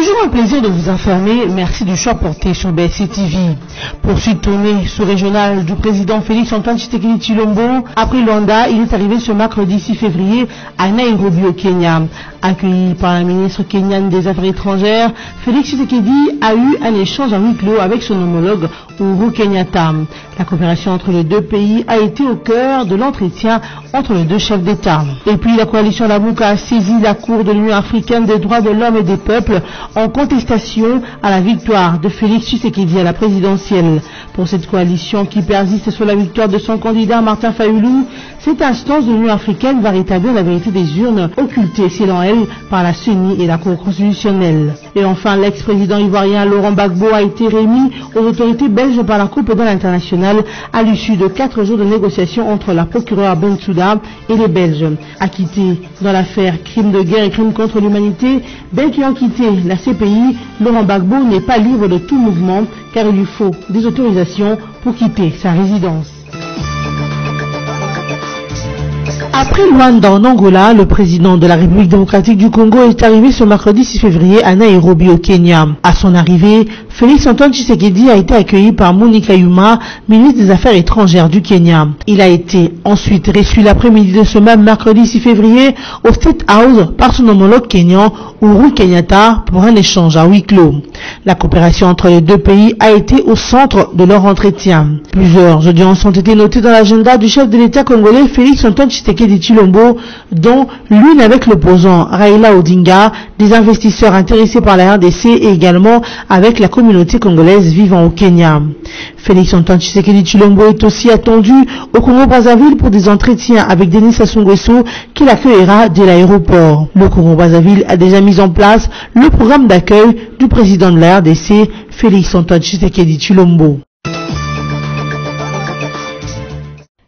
Toujours un plaisir de vous informer. Merci du choix porté sur BSC TV. Poursuite tournée sous-régionale du président Félix Antoine Tshisekedi Tshilombo. Après Luanda, il est arrivé ce mercredi 6 février à Nairobi au Kenya. Accueilli par la ministre kenyane des Affaires étrangères, Félix Tshisekedi a eu un échange en huis clos avec son homologue Uhuru Kenyatta. La coopération entre les deux pays a été au cœur de l'entretien entre les deux chefs d'État. Et puis la coalition Lamuka a saisi la Cour de l'Union africaine des droits de l'homme et des peuples en contestation à la victoire de Félix Tshisekedi à la présidentielle. Pour cette coalition qui persiste sur la victoire de son candidat Martin Fayulu, cette instance de l'Union africaine va rétablir la vérité des urnes occultées selon elle par la CENI et la Cour constitutionnelle. Et enfin, l'ex-président ivoirien Laurent Gbagbo a été remis aux autorités belges par la Cour pénale internationale à l'issue de 4 jours de négociations entre la procureure Bensouda et les Belges. Acquitté dans l'affaire crimes de guerre et crimes contre l'humanité, bien qu'ayant quitté la CPI, Laurent Gbagbo n'est pas libre de tout mouvement car il lui faut des autorisations pour quitter sa résidence. Après Luanda en Angola, le président de la République démocratique du Congo est arrivé ce mercredi 6 février à Nairobi au Kenya. À son arrivée, Félix Antoine Tshisekedi a été accueilli par Monica Yuma, ministre des Affaires étrangères du Kenya. Il a été ensuite reçu l'après-midi de ce même mercredi 6 février au State House par son homologue kenyan Uhuru Kenyatta pour un échange à huis clos. La coopération entre les deux pays a été au centre de leur entretien. Plusieurs audiences ont été notées dans l'agenda du chef de l'État congolais Félix Antoine Tshisekedi Tshilombo, dont l'une avec l'opposant Raila Odinga, des investisseurs intéressés par la RDC et également avec la communauté congolaise vivant au Kenya. Félix Antoine Tshisekedi Tshilombo est aussi attendu au Congo-Brazzaville pour des entretiens avec Denis Sassou Nguesso qui l'accueillera dès l'aéroport. Le Congo-Brazzaville a déjà mis en place le programme d'accueil du président de la RDC, Félix Antoine Tshisekedi Tshilombo.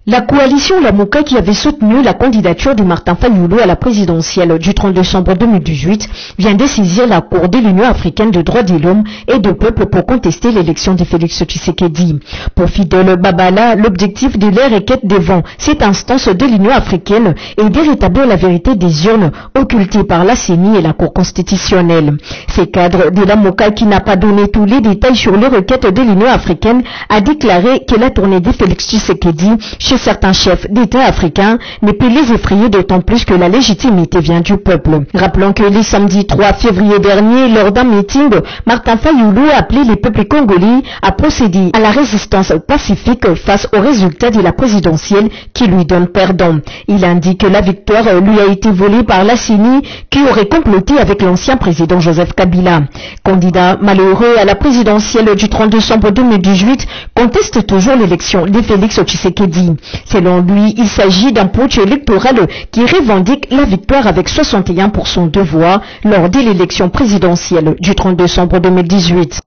La coalition Lamuka qui avait soutenu la candidature de Martin Fayulu à la présidentielle du 30 décembre 2018 vient de saisir la Cour de l'Union africaine des droits de l'homme et du peuple pour contester l'élection de Félix Tshisekedi. Pour Fidel Babala, l'objectif de leur requête devant cette instance de l'Union africaine est de rétablir la vérité des urnes occultées par la CENI et la Cour constitutionnelle. Ce cadre de Lamuka qui n'a pas donné tous les détails sur les requêtes de l'Union africaine a déclaré que la tournée de Félix Tshisekedi chez certains chefs d'État africains ne peut les effrayer d'autant plus que la légitimité vient du peuple. Rappelons que le samedi 3 février dernier, lors d'un meeting, Martin Fayulu a appelé les peuples congolais à procéder à la résistance pacifique face aux résultats de la présidentielle qui lui donne perdant. Il indique que la victoire lui a été volée par la CENI qui aurait comploté avec l'ancien président Joseph Kabila. Candidat malheureux à la présidentielle du 30 décembre 2018, conteste toujours l'élection de Félix Tshisekedi. Selon lui, il s'agit d'un putsch électoral qui revendique la victoire avec 61% de voix lors de l'élection présidentielle du 30 décembre 2018.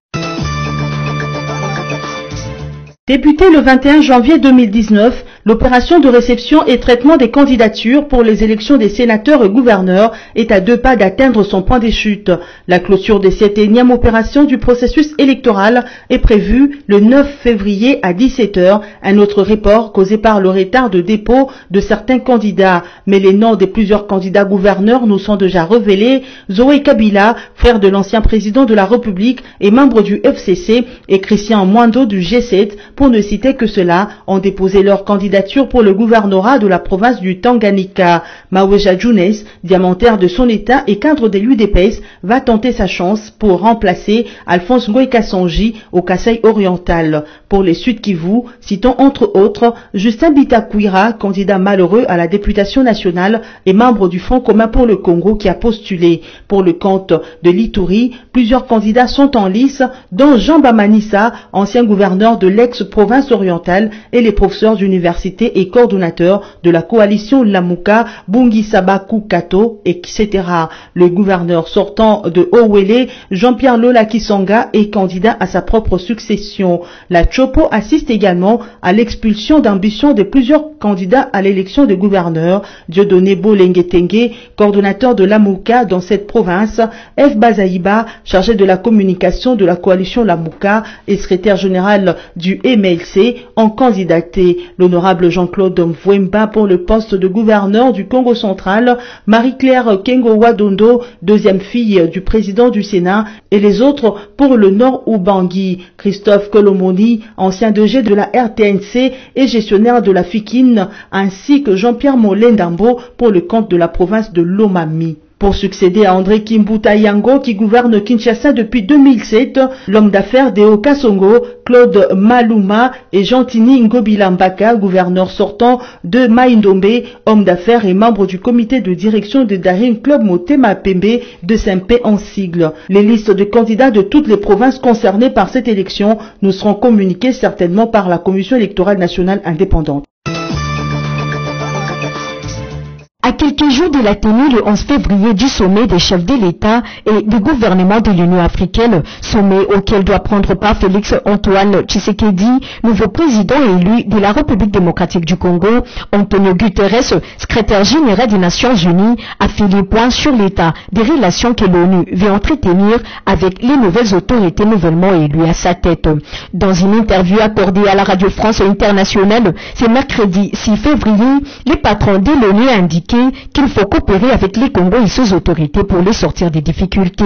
Débutée le 21 janvier 2019, l'opération de réception et traitement des candidatures pour les élections des sénateurs et gouverneurs est à 2 pas d'atteindre son point de chute. La clôture de cette énième opération du processus électoral est prévue le 9 février à 17h, un autre report causé par le retard de dépôt de certains candidats. Mais les noms de plusieurs candidats gouverneurs nous sont déjà révélés. Zoé Kabila, frère de l'ancien président de la République et membre du FCC, et Christian Mwando du G7, pour ne citer que cela, ont déposé leur candidature pour le gouvernorat de la province du Tanganyika. Maweja Younes, diamantaire de son état et cadre de l'UDPS, va tenter sa chance pour remplacer Alphonse Ngoïka-Sonji au Kasaï oriental. Pour les Sud Kivu, citons entre autres Justin Bitakwira, candidat malheureux à la députation nationale et membre du Front commun pour le Congo qui a postulé. Pour le compte de l'Ituri, plusieurs candidats sont en lice, dont Jean Bamanissa, ancien gouverneur de l'ex-province orientale, et les professeurs d'université et coordonnateurs de la coalition Lamuka, Bungi Sabaku Kato, etc. Le gouverneur sortant de Owele, Jean-Pierre Lola Kisanga, est candidat à sa propre succession. La Chopo assiste également à l'expulsion d'ambition de plusieurs candidats à l'élection de gouverneur. Dieudonné Bolengetenge, coordonnateur de Lamuka dans cette province, F. Bazaïba, chargé de la communication de la coalition Lamuka et secrétaire général du MLC, ont candidaté. L'honorable L'honorable Jean-Claude Mvwemba pour le poste de gouverneur du Congo central, Marie-Claire Kengo Wadondo, deuxième fille du président du Sénat, et les autres pour le Nord Ubangi. Christophe Kolomoni, ancien DG de la RTNC et gestionnaire de la FIKIN, ainsi que Jean-Pierre Molendambo pour le compte de la province de Lomami. Pour succéder à André Kimbuta Yango qui gouverne Kinshasa depuis 2007, l'homme d'affaires Deo Kasongo, Claude Maluma et Jean-Tini Ngobilambaka, gouverneur sortant de Maïndombe, homme d'affaires et membre du comité de direction de Daring Club Motema Pembe de Saint-Pé en sigle. Les listes de candidats de toutes les provinces concernées par cette élection nous seront communiquées certainement par la Commission électorale nationale indépendante. À quelques jours de la tenue le 11 février du sommet des chefs de l'État et du gouvernement de l'Union africaine, sommet auquel doit prendre part Félix Antoine Tshisekedi, nouveau président élu de la République démocratique du Congo, Antonio Guterres, secrétaire général des Nations Unies, a fait les points sur l'état des relations que l'ONU veut entretenir avec les nouvelles autorités nouvellement élues à sa tête. Dans une interview accordée à la Radio France Internationale, ce mercredi 6 février, le patron de l'ONU a indiqué qu'il faut coopérer avec les Congos et ses autorités pour les sortir des difficultés.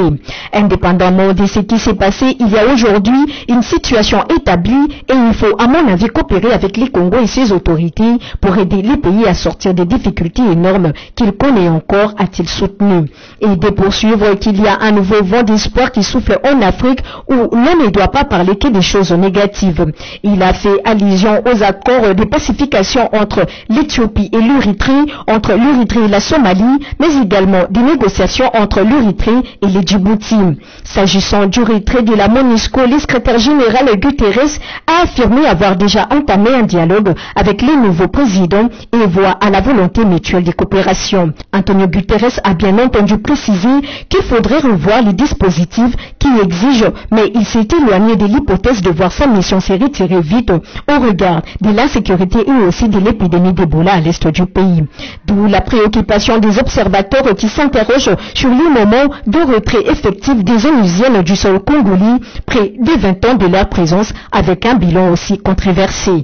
Indépendamment de ce qui s'est passé, il y a aujourd'hui une situation établie et il faut, à mon avis, coopérer avec les Congos et ses autorités pour aider les pays à sortir des difficultés énormes qu'il connaît encore, a-t-il soutenu. Et de poursuivre qu'il y a un nouveau vent d'espoir qui souffle en Afrique où l'on ne doit pas parler que des choses négatives. Il a fait allusion aux accords de pacification entre l'Éthiopie et l'Érythrée, entre l'Érythrée et la Somalie, mais également des négociations entre l'Érythrée et les Djibouti. S'agissant du retrait de la MONUSCO, le secrétaire général Guterres a affirmé avoir déjà entamé un dialogue avec les nouveaux présidents et voit à la volonté mutuelle de coopération. Antonio Guterres a bien entendu précisé qu'il faudrait revoir les dispositifs qui exigent, mais il s'est éloigné de l'hypothèse de voir sa mission se retirer vite au regard de l'insécurité et aussi de l'épidémie d'Ebola à l'est du pays. D'où la préoccupation des observateurs qui s'interrogent sur le moment de retrait effectif des Onusiennes du sol congolais, près de 20 ans de leur présence avec un bilan aussi controversé.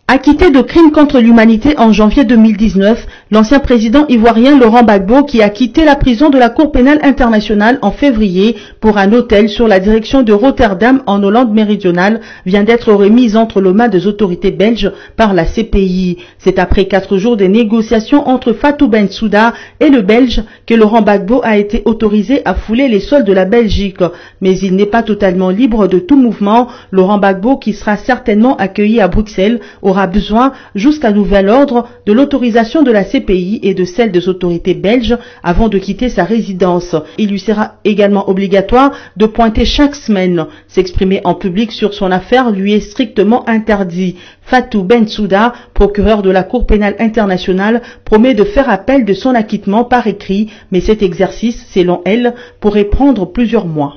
Acquitté de crimes contre l'humanité en janvier 2019, l'ancien président ivoirien Laurent Gbagbo, qui a quitté la prison de la Cour pénale internationale en février pour un hôtel sur la direction de Rotterdam en Hollande méridionale, vient d'être remis entre les mains des autorités belges par la CPI. C'est après 4 jours de négociations entre Fatou Bensouda et le Belge que Laurent Gbagbo a été autorisé à fouler les sols de la Belgique. Mais il n'est pas totalement libre de tout mouvement. Laurent Gbagbo, qui sera certainement accueilli à Bruxelles, aura besoin, jusqu'à nouvel ordre, de l'autorisation de la CPI et de celle des autorités belges avant de quitter sa résidence. Il lui sera également obligatoire de pointer chaque semaine. S'exprimer en public sur son affaire lui est strictement interdit. Fatou Bensouda, procureur de la Cour pénale internationale, promet de faire appel de son acquittement par écrit, mais cet exercice, selon elle, pourrait prendre plusieurs mois.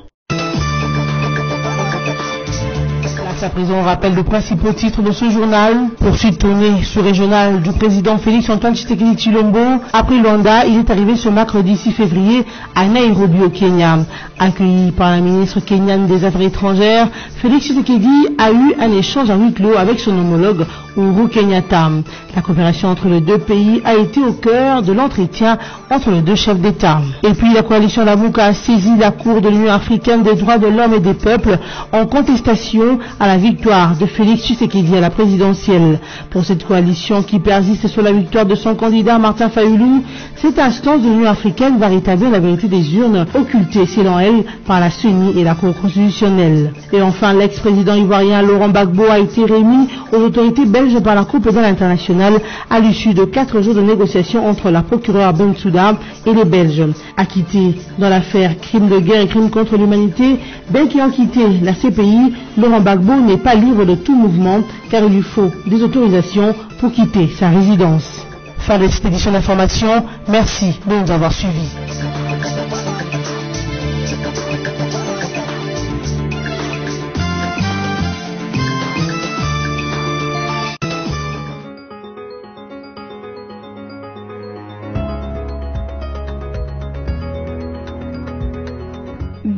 À présent, on rappelle le principal titre de ce journal. Poursuite tournée sous-régionale du président Félix Antoine Tshisekedi Tshilombo. Après Luanda, il est arrivé ce mercredi 6 février à Nairobi au Kenya. Accueilli par la ministre kenyane des Affaires étrangères, Félix Tshisekedi a eu un échange à huis clos avec son homologue Uhuru Kenyatta. La coopération entre les deux pays a été au cœur de l'entretien entre les deux chefs d'État. Et puis la coalition Lamuka a saisi la Cour de l'Union africaine des droits de l'homme et des peuples en contestation à la victoire de Félix Tshisekedi à la présidentielle. Pour cette coalition qui persiste sur la victoire de son candidat Martin Fayulu, cette instance de l'Union africaine va rétablir la vérité des urnes occultées selon elle par la CENI et la Cour constitutionnelle. Et enfin, l'ex-président ivoirien Laurent Gbagbo a été remis aux autorités belges par la Cour pénale internationale à l'issue de 4 jours de négociations entre la procureure Bensouda et les Belges. Acquitté dans l'affaire crime de guerre et crime contre l'humanité, bien qu'ayant quitté la CPI, Laurent Gbagbo n'est pas libre de tout mouvement car il lui faut des autorisations pour quitter sa résidence. Fin de cette édition d'information. Merci de nous avoir suivis.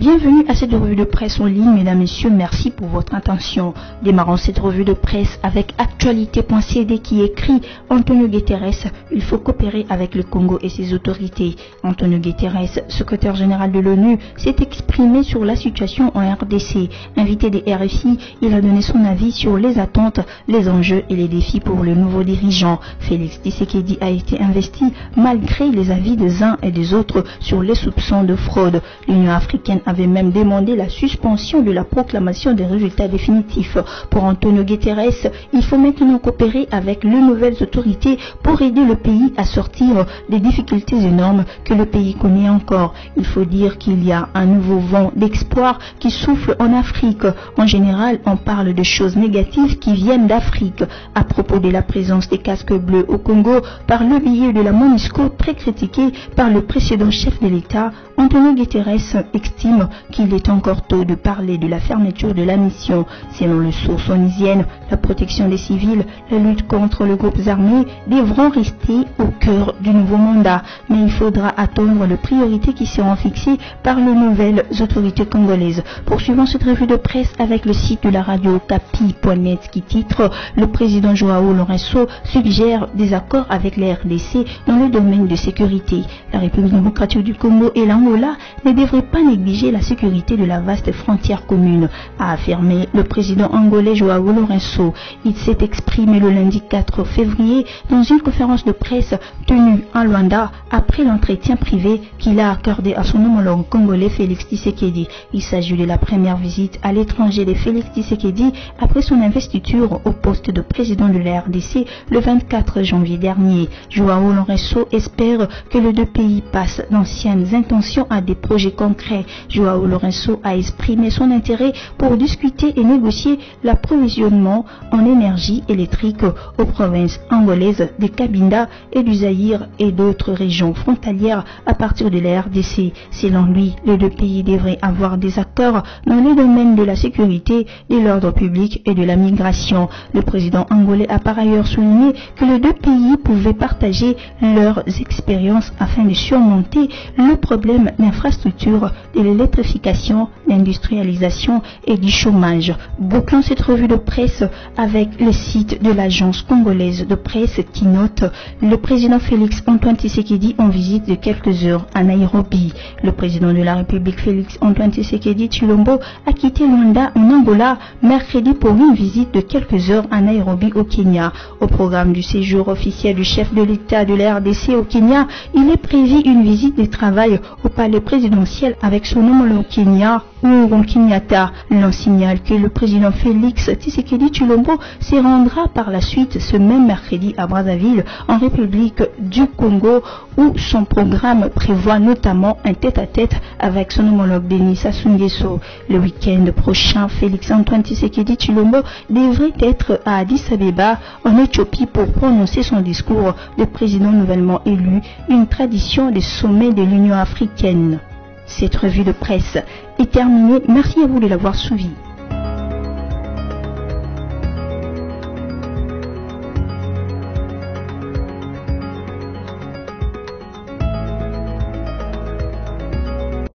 Bienvenue à cette revue de presse en ligne, mesdames, messieurs, merci pour votre attention. Démarrons cette revue de presse avec actualité.cd qui écrit Antonio Guterres, il faut coopérer avec le Congo et ses autorités. Antonio Guterres, secrétaire général de l'ONU, s'est exprimé sur la situation en RDC. Invité des RFI, il a donné son avis sur les attentes, les enjeux et les défis pour le nouveau dirigeant. Félix Tshisekedi a été investi malgré les avis des uns et des autres sur les soupçons de fraude. L'Union africaine avait même demandé la suspension de la proclamation des résultats définitifs. Pour Antonio Guterres, il faut maintenant coopérer avec les nouvelles autorités pour aider le pays à sortir des difficultés énormes que le pays connaît encore. Il faut dire qu'il y a un nouveau vent d'espoir qui souffle en Afrique. En général, on parle de choses négatives qui viennent d'Afrique. À propos de la présence des casques bleus au Congo par le biais de la MONUSCO, très critiqué par le précédent chef de l'État, Antonio Guterres estime qu'il est encore tôt de parler de la fermeture de la mission. Selon le source onisienne, la protection des civils, la lutte contre les groupes armés devront rester au cœur du nouveau mandat. Mais il faudra attendre les priorités qui seront fixées par les nouvelles autorités congolaises. Poursuivons cette revue de presse avec le site de la radio Capi.net qui titre « Le président Joao Lourenço suggère des accords avec la RDC dans le domaine de sécurité. La République démocratique du Congo et l'Angola ne devraient pas négliger la sécurité de la vaste frontière commune », a affirmé le président angolais Joao Lourenço. Il s'est exprimé le lundi 4 février dans une conférence de presse tenue à Luanda après l'entretien privé qu'il a accordé à son homologue congolais Félix Tshisekedi. Il s'agit de la première visite à l'étranger de Félix Tshisekedi après son investiture au poste de président de la RDC le 24 janvier dernier. Joao Lourenço espère que les deux pays passent d'anciennes intentions à des projets concrets. Joao Lourenço a exprimé son intérêt pour discuter et négocier l'approvisionnement en énergie électrique aux provinces angolaises de Cabinda et du Zaïre et d'autres régions frontalières à partir de la RDC. Selon lui, les deux pays devraient avoir des accords dans les domaines de la sécurité, de l'ordre public et de la migration. Le président angolais a par ailleurs souligné que les deux pays pouvaient partager leurs expériences afin de surmonter le problème d'infrastructure, de l'électrification, l'industrialisation et du chômage. Bouclons cette revue de presse avec le site de l'agence congolaise de presse qui note le président Félix Antoine Tshisekedi en visite de quelques heures à Nairobi. Le président de la République Félix Antoine Tshisekedi Tshilombo a quitté Luanda en Angola mercredi pour une visite de quelques heures à Nairobi au Kenya. Au programme du séjour officiel du chef de l'État de la RDC au Kenya, il est prévu une visite de travail au palais présidentiel avec son homologue Kenya, Uhuru Kenyatta. L'on signale que le président Félix Tshisekedi Tshilombo se rendra par la suite ce même mercredi à Brazzaville, en République du Congo, où son programme prévoit notamment un tête-à-tête avec son homologue Denis Sassou Nguesso. Le week-end prochain, Félix Antoine Tshisekedi Tshilombo devrait être à Addis Abeba, en Éthiopie, pour prononcer son discours de président nouvellement élu, une tradition des sommets de l'Union africaine. Cette revue de presse est terminée. Merci à vous de l'avoir suivi.